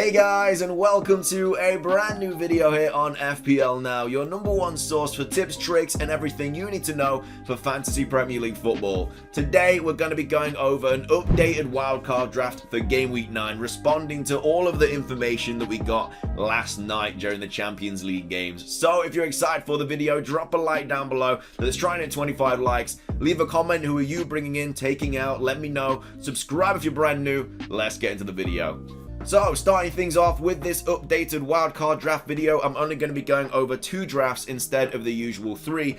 Hey guys, and welcome to a brand new video here on FPL Now, your #1 source for tips, tricks, and everything you need to know for Fantasy Premier League football. Today, we're going to be going over an updated wildcard draft for Game Week 9, responding to all of the information that we got last night during the Champions League games. So, if you're excited for the video, drop a like down below. Let's try and hit 25 likes. Leave a comment. Who are you bringing in, taking out? Let me know. Subscribe if you're brand new. Let's get into the video. So, starting things off with this updated wildcard draft video, I'm only going to be going over 2 drafts instead of the usual 3,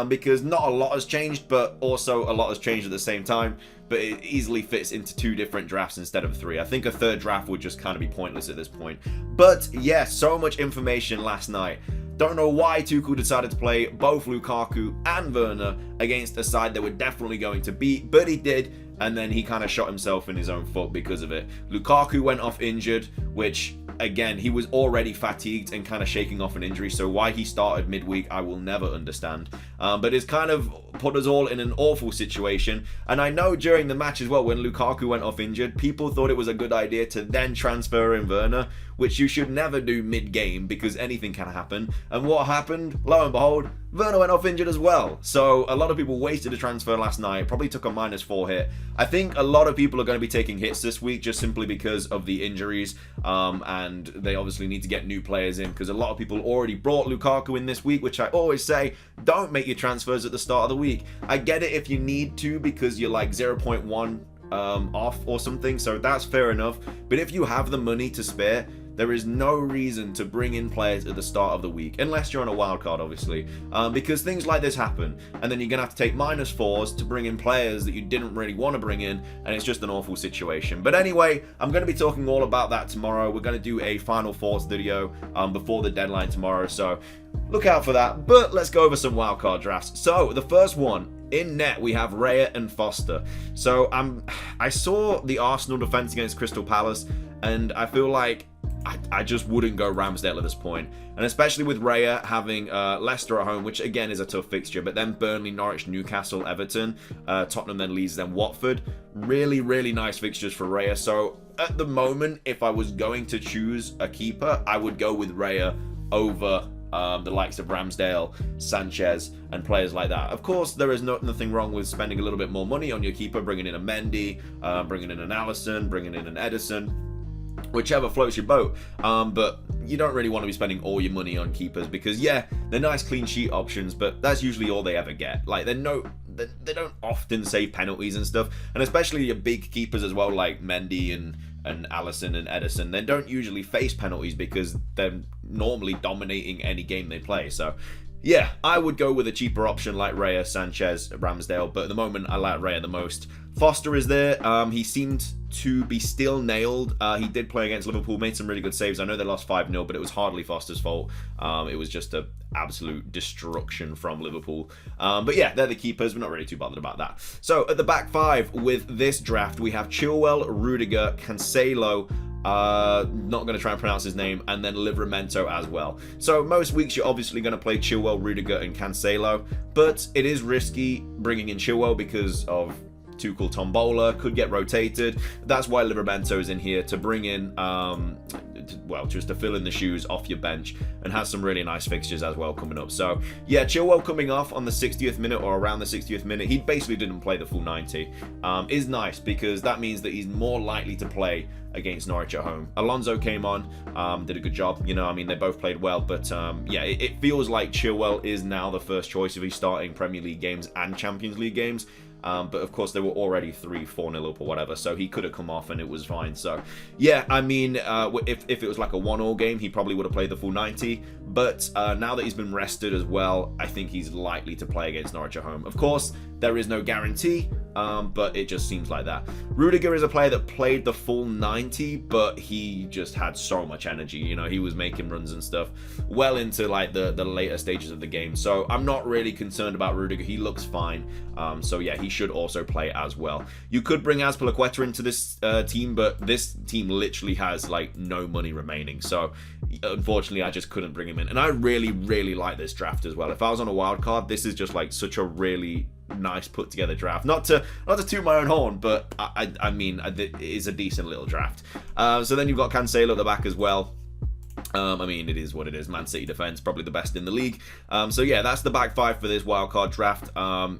because not a lot has changed, but also a lot has changed at the same time, but it easily fits into 2 different drafts instead of 3. I think a 3rd draft would just kind of be pointless at this point. But yeah, so much information last night. Don't know why Tuchel decided to play both Lukaku and Werner against a side that we're definitely going to beat, but he did. And then he kind of shot himself in his own foot because of it. Lukaku went off injured, which, again, he was already fatigued and kind of shaking off an injury. So why he started midweek, I will never understand. But it's kind of put us all in an awful situation. And I know during the match as well, when Lukaku went off injured, people thought it was a good idea to then transfer in Werner, which you should never do mid-game because anything can happen. And what happened? Lo and behold, Werner went off injured as well. So a lot of people wasted a transfer last night, probably took a -4 hit. I think a lot of people are going to be taking hits this week just simply because of the injuries, and they obviously need to get new players in because a lot of people already brought Lukaku in this week, which I always say, don't make your transfers at the start of the week. I get it if you need to because you're like 0.1 off or something, so that's fair enough. But if you have the money to spare, there is no reason to bring in players at the start of the week, unless you're on a wild card, obviously, because things like this happen, and then you're going to have to take -4s to bring in players that you didn't really want to bring in, and it's just an awful situation. But anyway, I'm going to be talking all about that tomorrow. We're going to do a Final Thoughts video before the deadline tomorrow, so look out for that. But let's go over some wildcard drafts. So, the first one, in net, we have Raya and Foster. So, I saw the Arsenal defense against Crystal Palace, and I feel like I just wouldn't go Ramsdale at this point. And especially with Raya having Leicester at home, which again is a tough fixture, but then Burnley, Norwich, Newcastle, Everton, Tottenham, then Leeds, then Watford. Really, really nice fixtures for Raya. So at the moment, if I was going to choose a keeper, I would go with Raya over the likes of Ramsdale, Sanchez, and players like that. Of course, there is nothing wrong with spending a little bit more money on your keeper, bringing in a Mendy, bringing in an Alisson, bringing in an Edison, whichever floats your boat, but you don't really want to be spending all your money on keepers because, yeah, they're nice clean sheet options, but that's usually all they ever get. Like, they don't often save penalties and stuff, and especially your big keepers as well, like Mendy and Alisson and Edison, they don't usually face penalties because they're normally dominating any game they play. So yeah, I would go with a cheaper option like Raya, Sanchez, Ramsdale, but at the moment I like Raya the most. Foster is there. He seemed to be still nailed. He did play against Liverpool, made some really good saves. I know they lost 5-0, but it was hardly Foster's fault. It was just an absolute destruction from Liverpool. But yeah, they're the keepers. We're not really too bothered about that. So at the back 5 with this draft, we have Chilwell, Rudiger, Cancelo, not going to try and pronounce his name, and then Livramento as well. So most weeks you're obviously going to play Chilwell, Rudiger, and Cancelo, but it is risky bringing in Chilwell because of Tuchel Tombola, could get rotated. That's why Livramento is in here to bring in, well, just to fill in the shoes off your bench, and has some really nice fixtures as well coming up. So yeah, Chilwell coming off on the 60th minute or around the 60th minute, he basically didn't play the full 90, is nice because that means that he's more likely to play against Norwich at home. Alonso came on, did a good job. You know, I mean, they both played well, but yeah, it feels like Chilwell is now the first choice if he's starting Premier League games and Champions League games. But of course, they were already 3-4-0 up or whatever, so he could have come off and it was fine. So yeah, I mean, if it was like a 1-1 game, he probably would have played the full 90. But now that he's been rested as well, I think he's likely to play against Norwich at home. Of course, there is no guarantee, but it just seems like that. Rudiger is a player that played the full 90, but he just had so much energy. You know, he was making runs and stuff well into like the later stages of the game. So I'm not really concerned about Rudiger. He looks fine. So yeah, he should also play as well. You could bring Azpilicueta into this team, but this team literally has like no money remaining. So unfortunately, I just couldn't bring him in. And I really, really like this draft as well. If I was on a wild card, this is just like such a really nice put together draft. Not to toot my own horn, but I mean, it is a decent little draft. So then you've got Cancelo at the back as well. I mean, it is what it is. Man City defense, probably the best in the league. So yeah, that's the back five for this wildcard draft.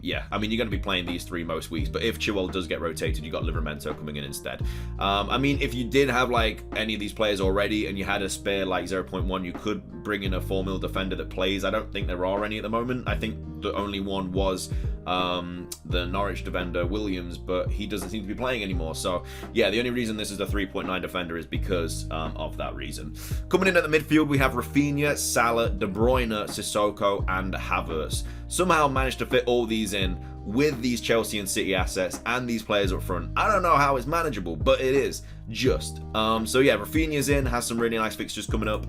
Yeah, I mean, you're going to be playing these three most weeks, but if Chilwell does get rotated, you got Livramento coming in instead. I mean, if you did have like any of these players already and you had a spare like 0.1, you could bring in a 4 mil defender that plays. I don't think there are any at the moment. I think the only one was the Norwich defender Williams, but he doesn't seem to be playing anymore. So yeah, the only reason this is a 3.9 defender is because of that reason. Coming in at the midfield, we have Rafinha, Salah, De Bruyne, Sissoko, and Havertz. Somehow managed to fit all these in with these Chelsea and City assets and these players up front. I don't know how it's manageable, but it is just. So yeah, Rafinha's in, has some really nice fixtures coming up.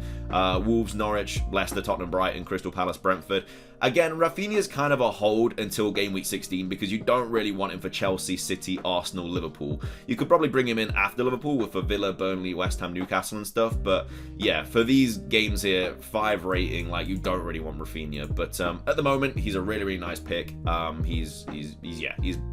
Wolves, Norwich, Leicester, Tottenham, Brighton, Crystal Palace, Brentford. Again, Rafinha's kind of a hold until game week 16 because you don't really want him for Chelsea, City, Arsenal, Liverpool. You could probably bring him in after Liverpool for Villa, Burnley, West Ham, Newcastle and stuff. But yeah, for these games here, 5 rating, like you don't really want Rafinha. But at the moment, he's a really, really nice pick. He's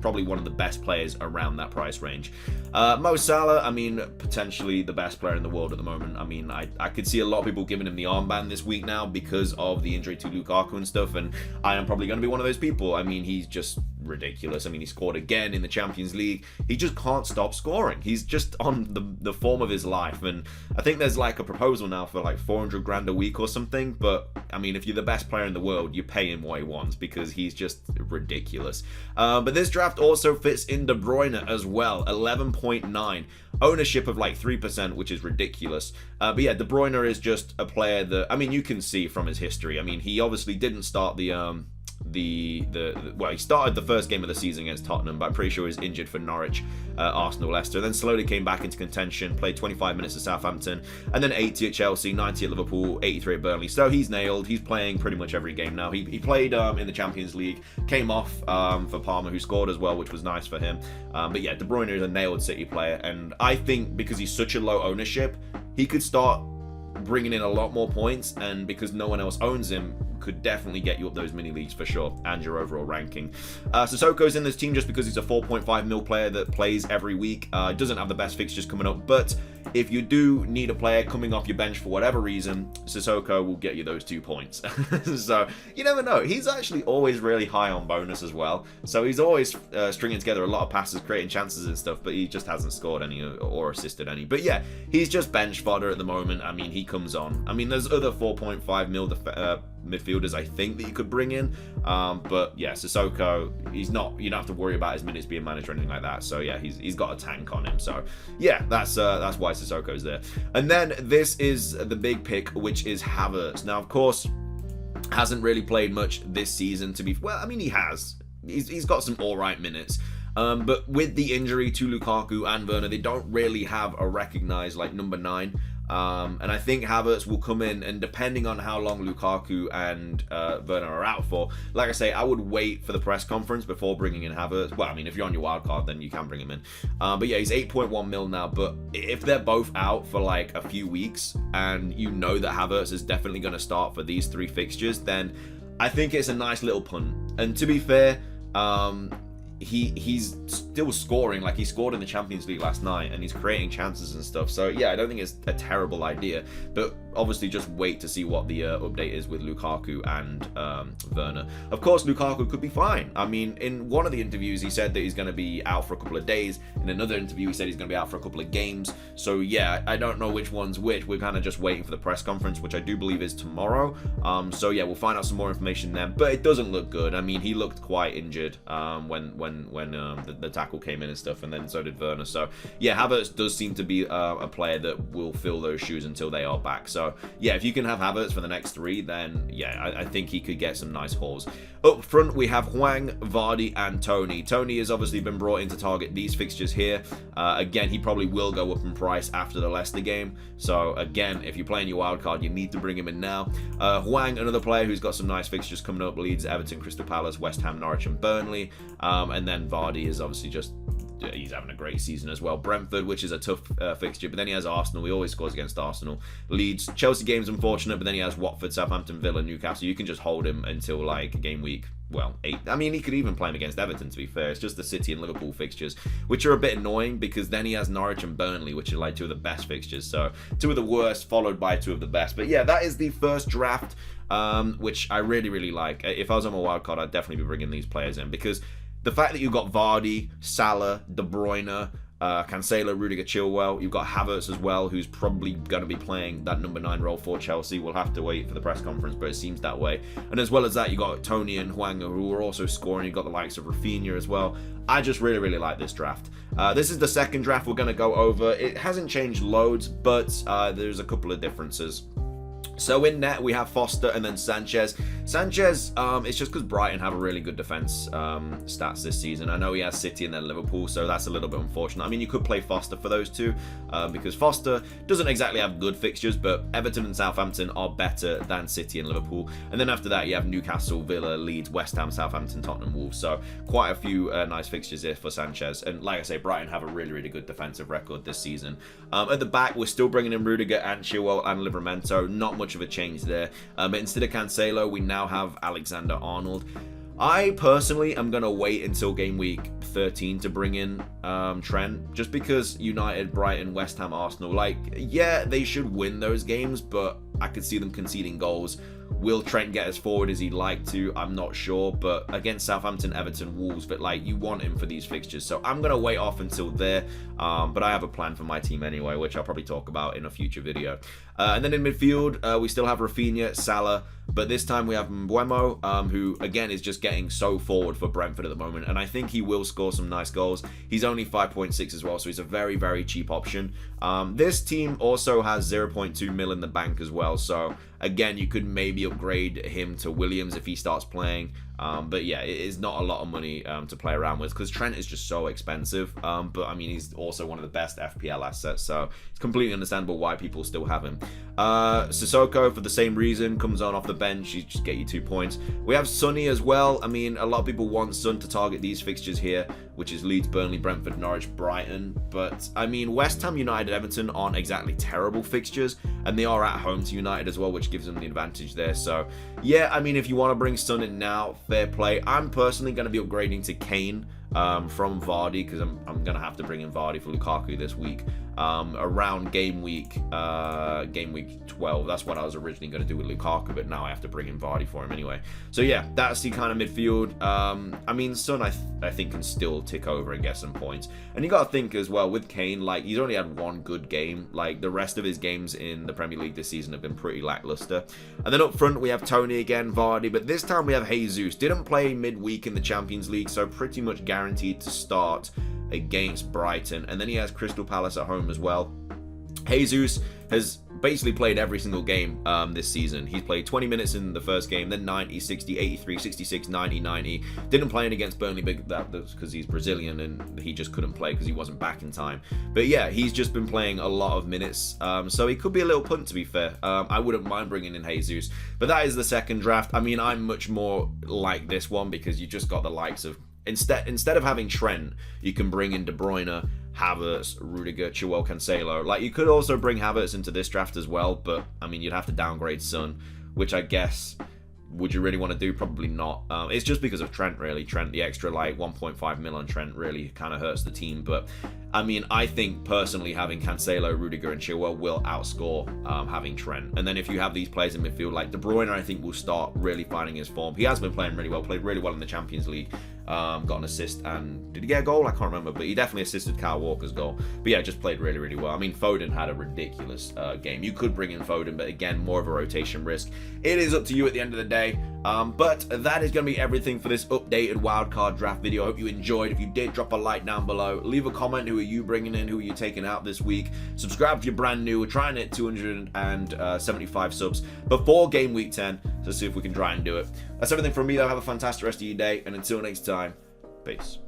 probably one of the best players around that price range. Mo Salah, I mean, potentially the best player in the world at the moment. I mean, I could see a lot of people giving him the armband this week now because of the injury to Lukaku and stuff, and I am probably going to be one of those people. I mean, he's just ridiculous. I mean, he scored again in the Champions League. He just can't stop scoring. He's just on the form of his life, and I think there's like a proposal now for like 400 grand a week or something, but I mean, if you're the best player in the world, you pay him what he wants because he's just ridiculous. But this draft also fits in De Bruyne as well, 11.9. Ownership of like 3%, which is ridiculous. But yeah, De Bruyne is just a player that, I mean, you can see from his history. I mean, he obviously didn't start well, he started the first game of the season against Tottenham, but I'm pretty sure he was injured for Norwich, Arsenal, Leicester, then slowly came back into contention, played 25 minutes at Southampton, and then 80 at Chelsea, 90 at Liverpool, 83 at Burnley. So he's nailed. He's playing pretty much every game now. He played in the Champions League, came off for Palmer, who scored as well, which was nice for him. But yeah, De Bruyne is a nailed City player, and I think because he's such a low ownership, he could start bringing in a lot more points, and because no one else owns him, could definitely get you up those mini leagues for sure, and your overall ranking. Sissoko's in this team just because he's a 4.5 mil player that plays every week. Doesn't have the best fixtures coming up, but if you do need a player coming off your bench for whatever reason, Sissoko will get you those 2 points. So you never know. He's actually always really high on bonus as well. So he's always stringing together a lot of passes, creating chances and stuff, but he just hasn't scored any or assisted any. But yeah, he's just bench fodder at the moment. I mean, he comes on. I mean, there's other 4.5 mil midfielders I think that you could bring in, but yeah, Sissoko, he's not, you don't have to worry about his minutes being managed or anything like that. So yeah, he's got a tank on him. So yeah, that's why Sissoko's there. And then this is the big pick, which is Havertz. Now, of course, hasn't really played much this season to be, well, I mean, he has. He's got some all right minutes. But with the injury to Lukaku and Werner, they don't really have a recognized like number 9. And I think Havertz will come in, and depending on how long Lukaku and Werner are out for, like I say, I would wait for the press conference before bringing in Havertz. Well, I mean, if you're on your wild card, then you can bring him in. But yeah, he's 8.1 mil now. But if they're both out for like a few weeks, and you know that Havertz is definitely going to start for these 3 fixtures, then I think it's a nice little punt. And to be fair, he's still scoring. Like, he scored in the Champions League last night, and he's creating chances and stuff. So yeah, I don't think it's a terrible idea, but obviously just wait to see what the update is with Lukaku and Werner. Of course, Lukaku could be fine. I mean, in one of the interviews, he said that he's going to be out for a couple of days. In another interview, he said he's going to be out for a couple of games. So yeah, I don't know which one's which. We're kind of just waiting for the press conference, which I do believe is tomorrow. So yeah, we'll find out some more information then. But it doesn't look good. I mean, he looked quite injured when the tackle came in and stuff, and then so did Werner. So yeah, Havertz does seem to be a player that will fill those shoes until they are back. So yeah, if you can have Havertz for the next 3, then yeah, I think he could get some nice hauls. Up front, we have Hwang, Vardy, and Tony. Tony has obviously been brought in to target these fixtures here. Again, he probably will go up in price after the Leicester game. So again, if you're playing your wild card, you need to bring him in now. Hwang, another player who's got some nice fixtures coming up: Leeds, Everton, Crystal Palace, West Ham, Norwich, and Burnley. And then Vardy is obviously just, he's having a great season as well. Brentford, which is a tough fixture, but then he has Arsenal. He always scores against Arsenal. Leeds, Chelsea game's unfortunate, but then he has Watford, Southampton, Villa, Newcastle. You can just hold him until like game week well, 8. I mean, he could even play him against Everton, to be fair. It's just the City and Liverpool fixtures, which are a bit annoying because then he has Norwich and Burnley, which are like 2 of the best fixtures. So 2 of the worst followed by 2 of the best. But yeah, that is the first draft, which I really, really like. If I was on my wildcard, I'd definitely be bringing these players in because the fact that you've got Vardy, Salah, De Bruyne, Cancelo, Rudiger, Chilwell. You've got Havertz as well, who's probably going to be playing that number 9 role for Chelsea. We'll have to wait for the press conference, but it seems that way. And as well as that, you got Tony and Hwang, who are also scoring. You've got the likes of Rafinha as well. I just really, really like this draft. This is the second draft we're going to go over. It hasn't changed loads, but there's a couple of differences. So in net, we have Foster and then Sanchez. Sanchez, it's just because Brighton have a really good defense stats this season. I know he has City and then Liverpool, so that's a little bit unfortunate. I mean, you could play Foster for those 2 because Foster doesn't exactly have good fixtures, but Everton and Southampton are better than City and Liverpool. And then after that, you have Newcastle, Villa, Leeds, West Ham, Southampton, Tottenham, Wolves. So quite a few nice fixtures here for Sanchez. And like I say, Brighton have a really, really good defensive record this season. At the back, we're still bringing in Rudiger and Chilwell and Livramento. Not much of a change there. But instead of Cancelo, we now have Alexander-Arnold. I personally am going to wait until game week 13 to bring in Trent, just because United, Brighton, West Ham, Arsenal, like, yeah, they should win those games, but I could see them conceding goals. Will Trent get as forward as he'd like to? I'm not sure, but against Southampton, Everton, Wolves, but like, you want him for these fixtures, so I'm going to wait off until there, but I have a plan for my team anyway, which I'll probably talk about in a future video. And then in midfield, we still have Rafinha, Salah, but this time we have Mbeumo, who again is just getting so forward for Brentford at the moment, and I think he will score some nice goals. He's only 5.6 as well, so he's a very, very cheap option. This team also has 0.2 mil in the bank as well, so again, you could maybe upgrade him to Williams if he starts playing. But yeah, it is not a lot of money to play around with because Trent is just so expensive. But I mean, he's also one of the best FPL assets, so it's completely understandable why people still have him. Sissoko, for the same reason, comes on off the bench. You just get you 2 points. We have Sonny as well. I mean, a lot of people want Son to target these fixtures here, which is Leeds, Burnley, Brentford, Norwich, Brighton. But I mean, West Ham, United, Everton aren't exactly terrible fixtures, and they are at home to United as well, which gives them the advantage there. So yeah, I mean, if you want to bring Son in now, fair play. I'm personally going to be upgrading to Kane from Vardy because I'm going to have to bring in Vardy for Lukaku this week. Around game week 12. That's what I was originally going to do with Lukaku, but now I have to bring in Vardy for him anyway. So yeah, that's the kind of midfield. I mean, Son, I think can still tick over and get some points. And you got to think as well with Kane, like, he's only had 1 good game. Like, the rest of his games in the Premier League this season have been pretty lackluster. And then up front we have Tony again, Vardy, but this time we have Jesus. Didn't play midweek in the Champions League, so pretty much guaranteed to start against Brighton. And then he has Crystal Palace at home as well. Jesus has basically played every single game this season. He's played 20 minutes in the first game, then 90, 60, 83, 66, 90, 90. Didn't play it against Burnley, but that's because he's Brazilian and he just couldn't play because he wasn't back in time. But yeah, he's just been playing a lot of minutes, so he could be a little punt, to be fair. I wouldn't mind bringing in Jesus, but that is the second draft. I mean, I'm much more like this one because you just got the likes of, instead of having Trent, you can bring in De Bruyne, Havertz, Rudiger, Chilwell, Cancelo. Like, you could also bring Havertz into this draft as well, but I mean, you'd have to downgrade Son, which I guess, would you really want to do? Probably not. It's just because of Trent, really. Trent, the extra like 1.5 mil on Trent really kind of hurts the team. But I mean, I think personally having Cancelo, Rudiger, and Chilwell will outscore having Trent. And then if you have these players in midfield, like De Bruyne, I think will start really finding his form. He has been playing really well, played really well in the Champions League. Got an assist, and did he get a goal? I can't remember, but he definitely assisted Kyle Walker's goal. But yeah, just played really, really well. I mean, Foden had a ridiculous game. You could bring in Foden, but again, more of a rotation risk. It is up to you at the end of the day. But that is going to be everything for this updated wildcard draft video. I hope you enjoyed. If you did, drop a like down below. Leave a comment. Who are you bringing in? Who are you taking out this week? Subscribe if you're brand new. We're trying to hit 275 subs before game week 10 to see if we can try and do it. That's everything from me, though. Have a fantastic rest of your day, and until next time, peace.